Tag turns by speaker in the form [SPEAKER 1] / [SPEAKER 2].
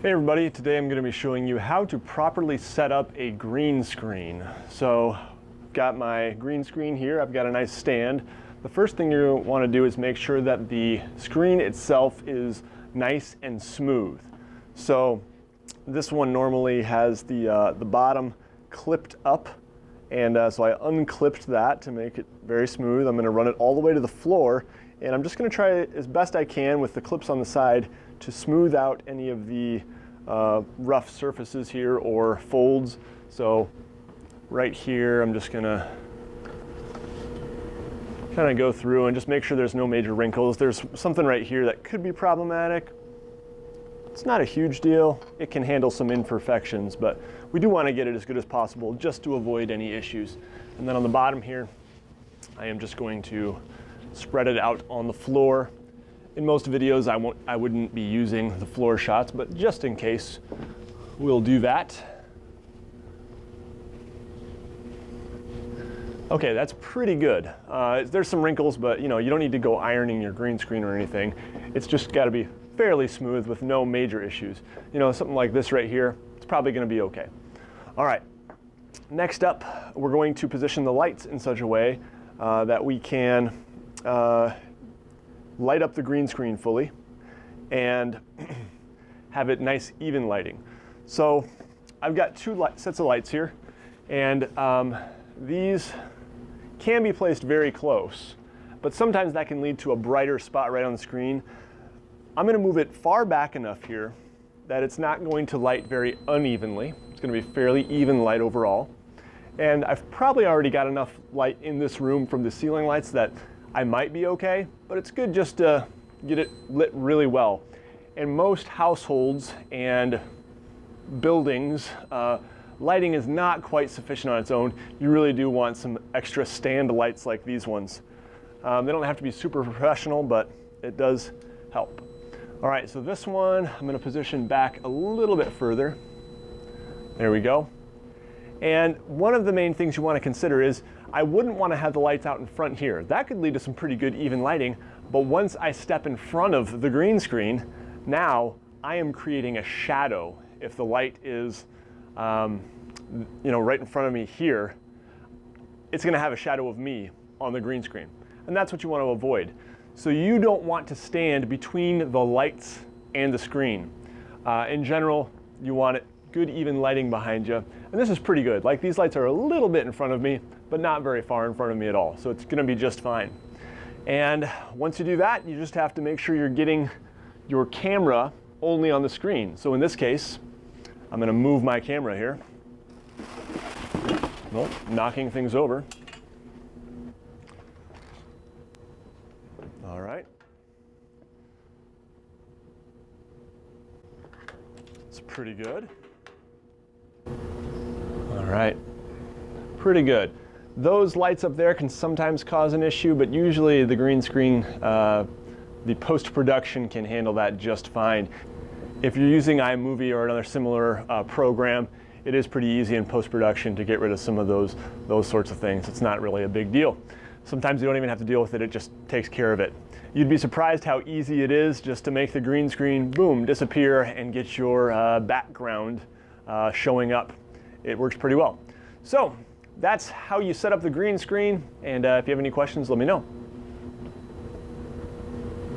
[SPEAKER 1] Hey everybody, today I'm going to be showing you how to properly set up a green screen. So, got my green screen here, I've got a nice stand. The first thing you want to do is make sure that the screen itself is nice and smooth. So, this one normally has the bottom clipped up, and so I unclipped that to make it very smooth. I'm going to run it all the way to the floor, and I'm just going to try as best I can with the clips on the side to smooth out any of the rough surfaces here or folds. So right here I'm just gonna kind of go through and just make sure there's no major wrinkles. There's something right here that could be problematic. It's not a huge deal. It can handle some imperfections, but we do want to get it as good as possible just to avoid any issues. And then on the bottom here, I am just going to spread it out on the floor. In most videos, I wouldn't be using the floor shots, but just in case, we'll do that. Okay, that's pretty good. There's some wrinkles, but you don't need to go ironing your green screen or anything. It's just got to be fairly smooth with no major issues. Something like this right here, it's probably going to be okay. All right, next up, we're going to position the lights in such a way that we can light up the green screen fully and have it nice even lighting. So I've got two sets of lights here, and these can be placed very close, but sometimes that can lead to a brighter spot right on the screen. I'm going to move it far back enough here that it's not going to light very unevenly. It's going to be fairly even light overall. And I've probably already got enough light in this room from the ceiling lights that I might be okay, but it's good just to get it lit really well. In most households and buildings, lighting is not quite sufficient on its own. You really do want some extra stand lights like these ones. They don't have to be super professional, but it does help. All right, so this one I'm going to position back a little bit further. There we go. And one of the main things you want to consider is I wouldn't want to have the lights out in front here. That could lead to some pretty good even lighting, but once I step in front of the green screen, now I am creating a shadow. If the light is right in front of me here, it's going to have a shadow of me on the green screen. And that's what you want to avoid. So you don't want to stand between the lights and the screen. In general, you want it good even lighting behind you. And this is pretty good. Like, these lights are a little bit in front of me, but not very far in front of me at all. So it's going to be just fine. And once you do that, you just have to make sure you're getting your camera only on the screen. So in this case, I'm going to move my camera here. Well, knocking things over. All right. It's pretty good. All right, pretty good. Those lights up there can sometimes cause an issue, but usually the green screen, the post-production can handle that just fine. If you're using iMovie or another similar program, it is pretty easy in post-production to get rid of some of those sorts of things. It's not really a big deal. Sometimes you don't even have to deal with it, it just takes care of it. You'd be surprised how easy it is just to make the green screen, boom, disappear and get your background showing up. It works pretty well. So that's how you set up the green screen, and if you have any questions, let me know.